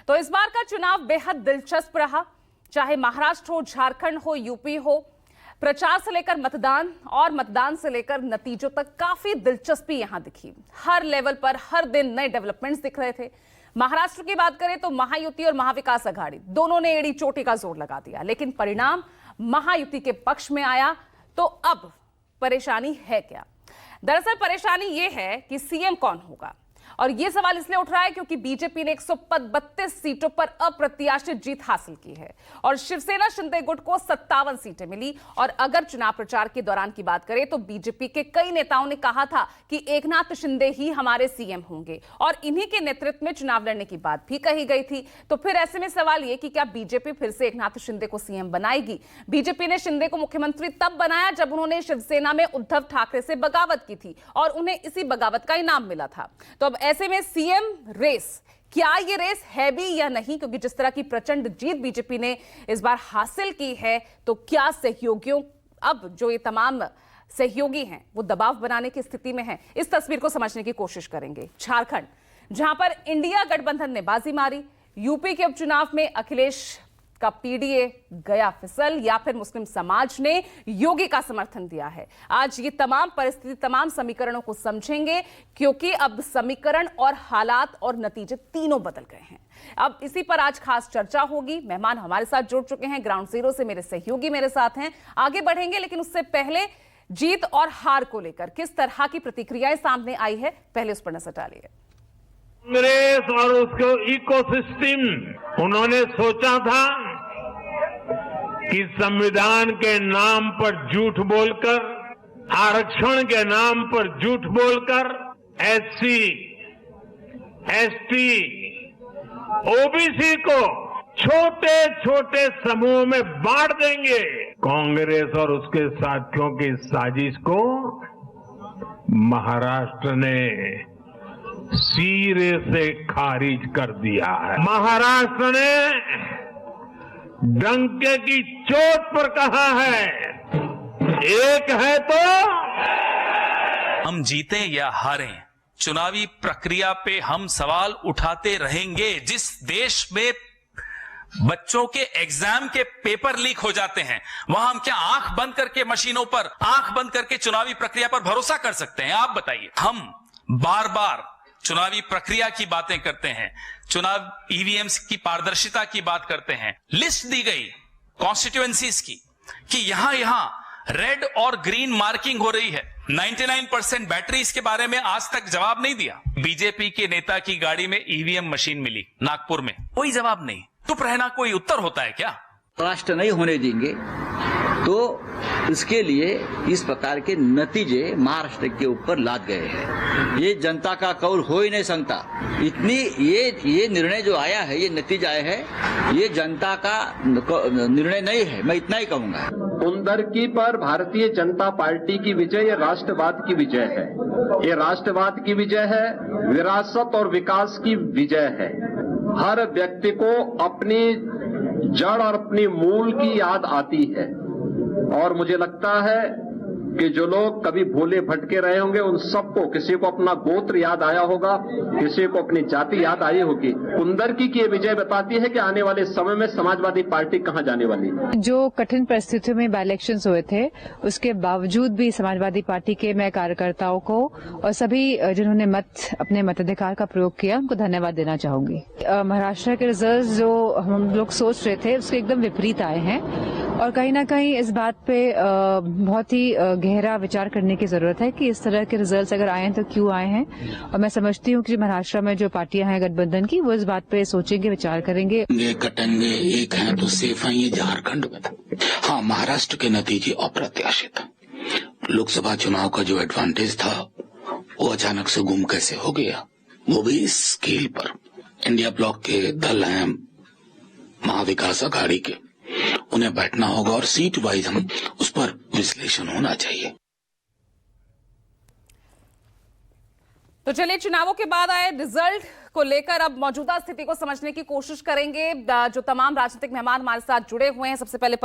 तो इस बार का चुनाव बेहद दिलचस्प रहा, चाहे महाराष्ट्र हो, झारखंड हो, यूपी हो। प्रचार से लेकर मतदान और मतदान से लेकर नतीजों तक काफी दिलचस्पी यहां दिखी। हर लेवल पर हर दिन नए डेवलपमेंट्स दिख रहे थे। महाराष्ट्र की बात करें तो महायुति और महाविकास आघाड़ी दोनों ने एड़ी चोटी का जोर लगा दिया, लेकिन परिणाम महायुति के पक्ष में आया। तो अब परेशानी है क्या? दरअसल परेशानी यह है कि सीएम कौन होगा, और यह सवाल इसलिए उठ रहा है क्योंकि बीजेपी ने 132 सीटों पर अप्रत्याशित जीत हासिल की है और शिवसेना शिंदे गुट को 57 सीटें मिली। और अगर चुनाव प्रचार के दौरान की बात करें तो बीजेपी के कई नेताओं ने कहा था कि एकनाथ शिंदे ही हमारे सीएम होंगे और इन्हीं के नेतृत्व में चुनाव लड़ने की बात भी कही गई थी। तो फिर ऐसे में सवाल यह कि क्या बीजेपी फिर से एकनाथ शिंदे को सीएम बनाएगी? बीजेपी ने शिंदे को मुख्यमंत्री तब बनाया जब उन्होंने शिवसेना में उद्धव ठाकरे से बगावत की थी और उन्हें इसी बगावत का इनाम मिला था। तो अब ऐसे में सीएम रेस, क्या ये रेस है भी या नहीं? क्योंकि जिस तरह की प्रचंड जीत बीजेपी ने इस बार हासिल की है, तो क्या सहयोगियों, अब जो ये तमाम सहयोगी हैं वो दबाव बनाने की स्थिति में हैं? इस तस्वीर को समझने की कोशिश करेंगे। झारखंड, जहां पर इंडिया गठबंधन ने बाजी मारी, यूपी के उपचुनाव में अखिलेश का पीडीए गया फिसल, या फिर मुस्लिम समाज ने योगी का समर्थन दिया है। आज ये तमाम परिस्थिति, तमाम समीकरणों को समझेंगे, क्योंकि अब समीकरण और हालात और नतीजे तीनों बदल गए हैं। अब इसी पर आज खास चर्चा होगी। मेहमान हमारे साथ जुड़ चुके हैं, ग्राउंड जीरो से मेरे सहयोगी मेरे साथ हैं। आगे बढ़ेंगे, लेकिन उससे पहले जीत और हार को लेकर किस तरह की प्रतिक्रियाएं सामने आई है, पहले उस पर नजर डालिए। कांग्रेस और उसके इकोसिस्टम, उन्होंने सोचा था कि संविधान के नाम पर झूठ बोलकर, आरक्षण के नाम पर झूठ बोलकर एससी, एसटी, ओबीसी को छोटे छोटे समूह में बांट देंगे। कांग्रेस और उसके साथियों की साजिश को महाराष्ट्र ने सिरे से खारिज कर दिया है। महाराष्ट्र ने डंके की चोट पर कहा है, एक है तो हम जीते या हारें, चुनावी प्रक्रिया पे हम सवाल उठाते रहेंगे। जिस देश में बच्चों के एग्जाम के पेपर लीक हो जाते हैं, वहां हम क्या आंख बंद करके मशीनों पर, आंख बंद करके चुनावी प्रक्रिया पर भरोसा कर सकते हैं? आप बताइए। हम बार बार चुनावी प्रक्रिया की बातें करते हैं, चुनाव ईवीएम्स की पारदर्शिता की बात करते हैं। लिस्ट दी गई कॉन्स्टिट्यूएंसीज की कि यहां रेड और ग्रीन मार्किंग हो रही है। 99% बैटरी, इसके बारे में आज तक जवाब नहीं दिया। बीजेपी के नेता की गाड़ी में ईवीएम मशीन मिली नागपुर में, कोई जवाब नहीं। चुप रहना कोई उत्तर होता है क्या? राष्ट्र नहीं होने देंगे तो इसके लिए इस प्रकार के नतीजे महाराष्ट्र के ऊपर लाद गए हैं। ये जनता का कौल हो ही नहीं सकता। इतनी ये निर्णय जो आया है, ये नतीजा आया है, ये जनता का निर्णय नहीं है, मैं इतना ही कहूंगा। कुंदरकी पर भारतीय जनता पार्टी की विजय ये राष्ट्रवाद की विजय है। ये राष्ट्रवाद की विजय है, विरासत और विकास की विजय है। हर व्यक्ति को अपनी जड़ और अपनी मूल की याद आती है, और मुझे लगता है कि जो लोग कभी भोले भटके रहे होंगे, उन सबको, किसी को अपना गोत्र याद आया होगा, किसी को अपनी जाति याद आई होगी। कुंदरकी की ये विजय बताती है कि आने वाले समय में समाजवादी पार्टी कहां जाने वाली है। जो कठिन परिस्थितियों में बाई इलेक्शन हुए थे, उसके बावजूद भी समाजवादी पार्टी के मैं कार्यकर्ताओं को और सभी जिन्होंने अपने मताधिकार का प्रयोग किया, उनको धन्यवाद देना चाहूंगी। महाराष्ट्र के रिजल्ट जो हम लोग सोच रहे थे, उसके एकदम विपरीत आए हैं, और कहीं ना कहीं इस बात पे बहुत ही गहरा विचार करने की जरूरत है कि इस तरह के रिजल्ट्स अगर आए हैं तो क्यों आए हैं। और मैं समझती हूँ कि महाराष्ट्र में जो पार्टियां हैं गठबंधन की, वो इस बात पे सोचेंगे, विचार करेंगे। ये कटेंगे, एक है तो सेफ है, ये झारखंड में। हाँ, महाराष्ट्र के नतीजे अप्रत्याशित। लोकसभा चुनाव का जो एडवांटेज था वो अचानक से गुम कैसे हो गया, वो भी इस स्केल पर। इंडिया ब्लॉक के दल हैं महाविकास आघाड़ी के, उन्हें बैठना होगा और सीट वाइज हम उस पर विश्लेषण होना चाहिए। तो चलिए, चुनावों के बाद आए रिजल्ट को लेकर अब मौजूदा स्थिति को समझने की कोशिश करेंगे। जो तमाम राजनीतिक मेहमान हमारे साथ जुड़े हुए हैं, सबसे पहले